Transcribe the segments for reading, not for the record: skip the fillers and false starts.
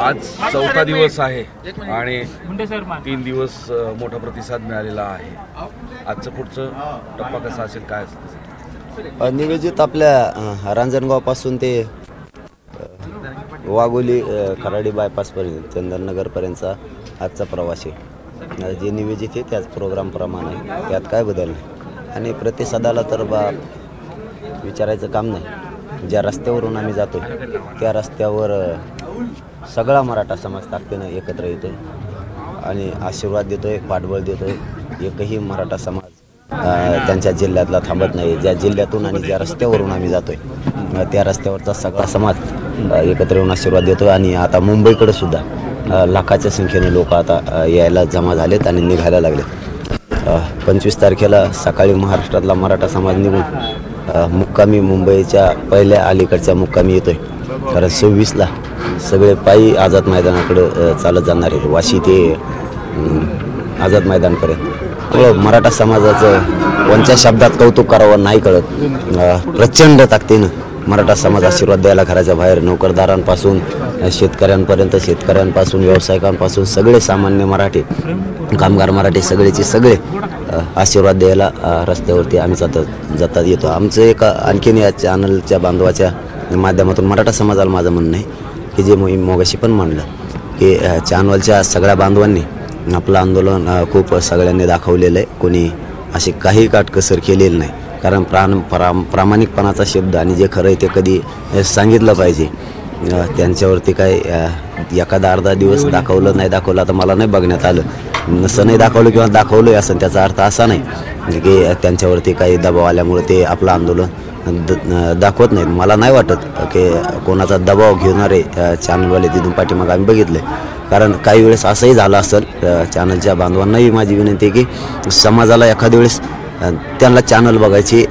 आज चौथा दिवस आहे आणि 3 दिवस मोठा प्रतिसाद मिळालेला आहे. आजचं पुढचं टप्पा कसा असेल, काय असेल? नियोजित आपल्या रांजणगावपासून ते वाघोली खराडी बायपासपर्यंत चंदननगरपर्यंतचा आजचा प्रवास आहे. जे नियोजित आहे त्याच प्रोग्रामप्रमाणे आहे, त्यात काय बदल नाही. आणि प्रतिसादाला तर विचारायचं काम नाही. ज्या रस्त्यावरून आम्ही जातो त्या रस्त्यावर सगळा मराठा समाज ताकदीनं एकत्र येतो आणि आशीर्वाद देतोय, पाठबळ देतोय. एकही मराठा समाज त्यांच्या जिल्ह्यातला थांबत नाही. ज्या जिल्ह्यातून आणि ज्या रस्त्यावरून आम्ही जातोय त्या रस्त्यावरचा सगळा समाज एकत्र येऊन आशीर्वाद देतोय. आणि आता मुंबईकडे सुद्धा लाखाच्या संख्येने लोक आता यायला जमा झालेत आणि निघायला लागलेत. 25 तारखेला सकाळी महाराष्ट्रातला मराठा समाज निघून मुक्कामी मुंबईच्या पहिल्या अलीकडच्या मुक्कामी येतोय. कारण 26ला सगळे पायी आझाद मैदानाकडे चालत जाणार आहेत, वाशी ते आझाद मैदानपर्यंत. मराठा समाजाचं कोणत्या शब्दात कौतुक करावं नाही कळत. प्रचंड ताकदीनं मराठा समाज आशीर्वाद द्यायला घराच्या बाहेर, नोकरदारांपासून शेतकऱ्यांपर्यंत, शेतकऱ्यांपासून व्यावसायिकांपासून सगळे सामान्य मराठी, कामगार मराठी सगळेचे सगळे आशीर्वाद द्यायला रस्त्यावरती आम्ही जातात येतो. आमचं एक आणखीन या चॅनलच्या बांधवाच्या माध्यमातून मराठा समाजाला माझं म्हणणं आहे की जे मोगाशी पण म्हणलं की चॅनलच्या सगळ्या बांधवांनी आपलं आंदोलन खूप सगळ्यांनी दाखवलेलं आहे. कोणी अशी काही काटकसर केलेली नाही. कारण प्रामाणिकपणाचा शब्द आणि जे खरं आहे ते कधी सांगितलं पाहिजे. त्यांच्यावरती काय एखादा अर्धा दिवस दाखवलं नाही दाखवलं आता मला नाही बघण्यात आलं. नसं नाही दाखवलं किंवा दाखवलं असं त्याचा अर्थ असा नाही की त्यांच्यावरती काही दबाव आल्यामुळे ते आपलं आंदोलन दाखवत नाहीत. मला नाही वाटत की कोणाचा दबाव घेणारे चॅनलवाले तिथून पाठीमाग आम्ही बघितले. कारण काही वेळेस असंही झालं असेल. चॅनलच्या बांधवांनाही माझी विनंती आहे की समाजाला एखाद्या वेळेस त्यांना चॅनल बघायची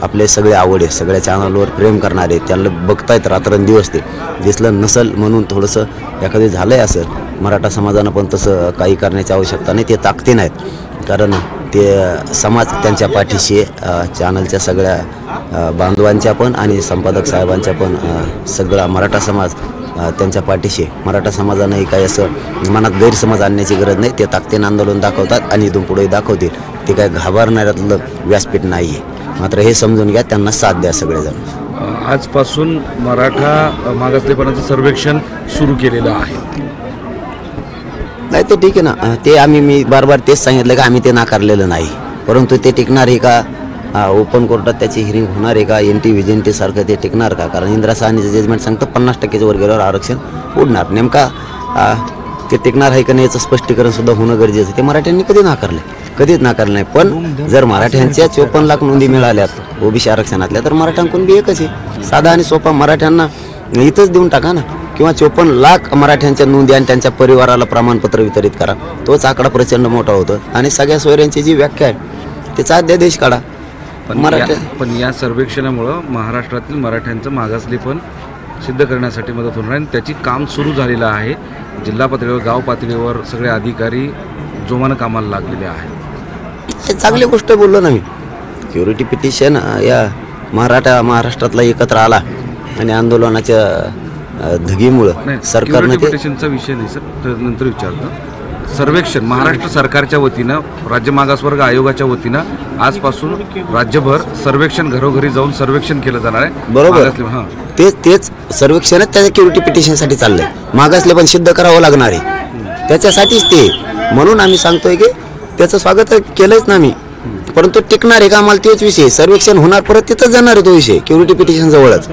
आपले सगळे आवड आहे. सगळ्या चॅनलवर प्रेम करणारे त्यांना बघतायत रात्रंदिवस. ते दिसलं नसेल म्हणून थोडंसं एखादं झालं आहे असेल. मराठा समाजानं पण तसं काही करण्याची आवश्यकता नाही. ते ताकदीनं आहेत कारण ते समाज त्यांच्या पाठीशी चॅनलच्या सगळ्या बांधवांच्या पण आणि संपादक साहेबांच्या पण सगळा मराठा समाज त्यांच्या पाठीशी. मराठा समाजानंही काही असं मनात गैरसमज आणण्याची गरज नाही. ते ताकदीनं आंदोलन दाखवतात आणि इथून पुढेही दाखवतील. ते काय घाबरणाऱ्यातलं व्यासपीठ नाही आहे. मात्र हे समजून घ्या, त्यांना साथ द्या सगळेजण. आजपासून मराठा मागासलेपणाचं सर्वेक्षण सुरू केलेलं आहे. नाही ते ठीक आहे ना. ते मी बार तेच सांगितलं का आम्ही ते नाकारलेलं नाही. परंतु ते टिकणार आहे का? ओपन कोर्टात त्याची हिअरिंग होणार आहे का? NT VJNT सारखं ते टिकणार का? कारण इंदिरा साहनीचं जजमेंट सांगतं 50% वर गेल्यावर आरक्षण उडणार. नेमका ते टिकणार आहे का नाही याचं स्पष्टीकरण सुद्धा होणं गरजेचं आहे. ते मराठ्यांनी कधीच नाकारलं नाही. पण जर मराठ्यांच्या 54 लाख नोंदी मिळाल्यात OBC आरक्षणातल्या तर मराठ्यांकडून बी एकच आहे. साधा आणि सोपा. मराठ्यांना इथंच देऊन टाका ना, किंवा 54 लाख मराठ्यांच्या नोंदी आणि त्यांच्या परिवाराला प्रमाणपत्र वितरित करा. तोच आकडा प्रचंड मोठा होतो. आणि सगळ्या सोयऱ्यांची जी व्याख्या आहे त्याचा अध्यादेश काढा. पण या सर्वेक्षणामुळं महाराष्ट्रातील मराठ्यांचं मागासलेपण सिद्ध करण्यासाठी मदत होणार आहे. त्याची काम सुरू झालेलं आहे. जिल्हा पातळीवर, गाव पातळीवर सगळे अधिकारी जोमानं कामाला लागलेले आहेत. चांगली गोष्ट बोललो ना मी. सिक्युरिटी पिटिशन या महाराष्ट्रातला एकत्र आला आणि आंदोलनाच्या धगीमुळं सरकारनं पिटिशनचा विषय नाही सर, नंतर विचारतो. सर्वेक्षण महाराष्ट्र सरकारच्या वतीनं, राज्य मागासवर्ग आयोगाच्या वतीनं आजपासून राज्यभर सर्वेक्षण, घरोघरी जाऊन सर्वेक्षण केलं जाणार आहे. बरोबर. तेच सर्वेक्षणच त्या सिक्युरिटी पिटिशनसाठी चाललंय. मागासले पण सिद्ध करावं लागणार आहे त्याच्यासाठीच ते. म्हणून आम्ही सांगतोय की त्याचं स्वागत केलंच ना मी. परंतु टिकणार आहे का आम्हाला तेच विषय. सर्वेक्षण होणार, परत तिथंच जाणार आहे तो विषय सिक्युरिटी पिटिशन जवळच.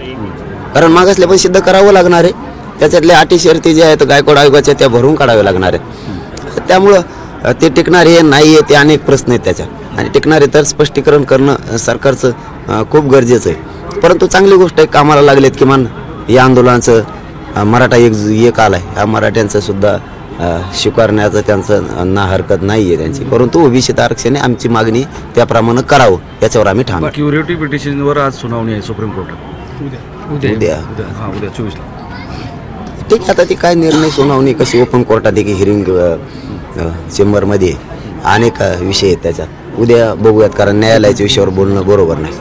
कारण मागासले पण सिद्ध करावं लागणार आहे. त्याच्यातल्या अटी शर्ती ज्या आहेत गायकवाड आयोगाच्या त्या भरून काढाव्या लागणार आहेत. त्यामुळं ते टिकणार आहे नाही आहे ते अनेक प्रश्न आहेत त्याच्यात. आणि टिकणार आहे तर स्पष्टीकरण करणं सरकारचं खूप गरजेचं आहे. परंतु चांगली गोष्ट आहे, कामाला लागलेत. किमान या आंदोलनाचं मराठा एक आलाय, ह्या मराठ्यांचं सुद्धा स्वीकारण्याचं त्यांचं ना हरकत नाही आहे त्यांची. परंतु OBC आरक्षण आमची मागणी त्याप्रमाणे करावं याच्यावर आम्ही ठाम. सिक्युरिटी पिटिशनवर आज सुनावणी आहे सुप्रीम कोर्टात. उद्या 24 ठीक आहे. आता ती काय निर्णय, सुनावणी कशी ओपन कोर्टात एक हिअरिंग चेंबरमध्ये अनेक विषय आहेत त्याच्यात. उद्या बघूयात. कारण न्यायालयाच्या विषयावर बोलणं बरोबर नाही.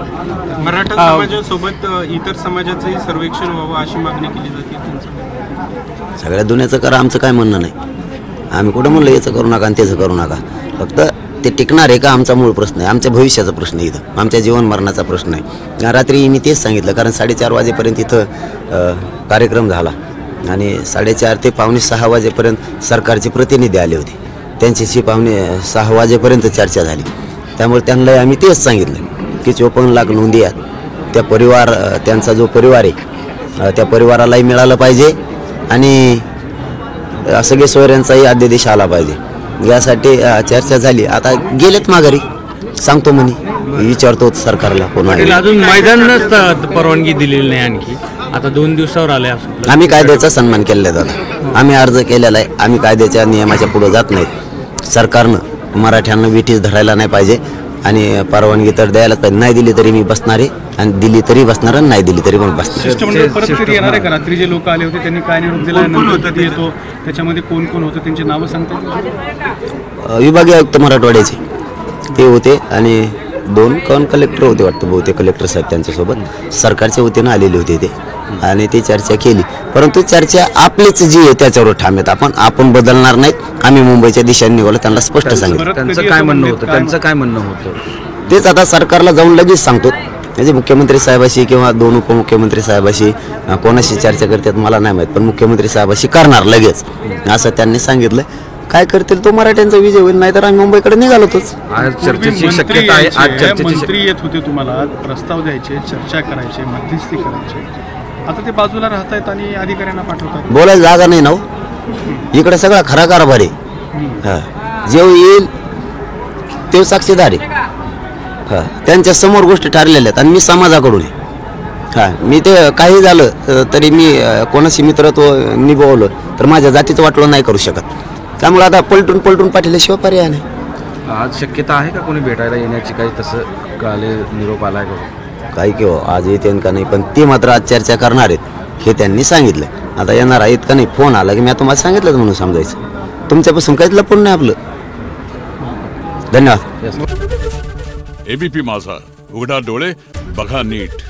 मराठा समाजासोबत इतर समाजाचंही सर्वेक्षण व्हावं अशी मागणी केली जाते. सगळ्या दुनियाचं करा, आमचं काय म्हणणं नाही. आम्ही कुठं म्हणलं याचं करू नका आणि त्याचं करू नका. फक्त ते टिकणार आहे का आमचा मूळ प्रश्न आहे, आमच्या भविष्याचा प्रश्न आहे, इथं आमच्या जीवन मरणाचा प्रश्न आहे. रात्री मी तेच सांगितलं, कारण 4:30 वाजेपर्यंत इथं कार्यक्रम झाला आणि 4:30 ते 5:45 वाजेपर्यंत सरकारचे प्रतिनिधी आले होते. त्यांच्याशी 5:45 वाजेपर्यंत चर्चा झाली. त्यामुळे त्यांना आम्ही तेच सांगितलं की 54 लाख नोंदी आहेत, त्यांचा जो परिवार आहे त्या परिवारालाही मिळालं पाहिजे आणि सगळे सोयऱ्यांचाही अध्यादेश आला पाहिजे. यासाठी चर्चा झाली. आता गेलेत माघारी, सांगतो म्हणे, विचारतो सरकारला कोण आहे. अजून मैदान परवानगी दिलेली नाही, आणखी आता 2 दिवसावर आले. आम्ही कायद्याचा सन्मान केलेला आहे दादा, आम्ही अर्ज केलेला आहे. आम्ही कायद्याच्या नियमाच्या पुढे जात नाहीत. सरकारनं मराठ्यांना विठीस धरायला नाही पाहिजे आणि परवानगी तर द्यायलाच पाहिजे. नाही दिली तरी मी बसणार आहे आणि दिली तरी बसणार आणि नाही दिली तरी पण बसणार. शिष्टमंडळ परत कधी येणार आहे का? रात्री जे लोक आले होते त्यांनी काय निरोप दिला, नंतर कधी येतो, त्याच्यामध्ये कोण कोण होतं, त्यांची नावं सांगतात? विभागीय आयुक्त मराठवाड्याचे ते होते आणि 2 कलेक्टर होते वाटतं, बहुतेक कलेक्टर साहेब त्यांच्यासोबत सरकारच्या वतीनं आलेले होते ते, आणि ती चर्चा केली. परंतु चर्चा आपलीच जी आहे त्याच्यावर ठाम आहेत. आपण बदलणार नाहीत. आम्ही मुंबईच्या दिशेने निघालो, त्यांना स्पष्ट सांगितलं. त्यांचं काय म्हणणं होतं तेच आता सरकारला जाऊन लगेच सांगतो. म्हणजे मुख्यमंत्री साहेबाशी किंवा 2 उपमुख्यमंत्री साहेबाशी कोणाशी चर्चा करतात मला नाही माहीत, पण मुख्यमंत्री साहेबाशी करणार लगेच असं त्यांनी सांगितलं. काय करतील तो मराठ्यांचा विजय होईल, नाहीतर आम्ही मुंबईकडे निघालोतच. आज चर्चेची शक्यता आहे. आज चर्चेची मंत्री येत होते, तुम्हाला प्रस्ताव द्यायचे, चर्चा करायचे, मध्यस्थी करायचे. आता ते बाजूला राहतायत आणि अधिकाऱ्यांना पाठवतात. बोलायला जागा नाही ना हो. इकडे सगळा खरा कारभार आहे. जेव येईल ते साक्षीदार आहे. त्यांच्या समोर गोष्टी ठरलेल्या आहेत आणि मी समाजाकडून आहे. मी ते काही झालं तरी मी कोणाशी मित्रत्व निभवलं तर माझ्या जातीचं वाटलं नाही करू शकत. त्यामुळे आता पलटून पाठवल्याशिवाय पर्याय नाही. आज शक्यता आहे का कोणी भेटायला येण्याची? काही तसं काले निरोप आलाय का? काही किंवा आज येते का नाही, पण ते मात्र आज चर्चा करणार आहेत हे त्यांनी सांगितलं. आता येणार आहेत का नाही, फोन आला की मी तुम्हाला सांगितलं म्हणून समजायचं. तुमच्यापासून काहीच लपून नाही आपलं. धन्यवाद. एबीपी माझा, उघडा डोळे बघा नीट.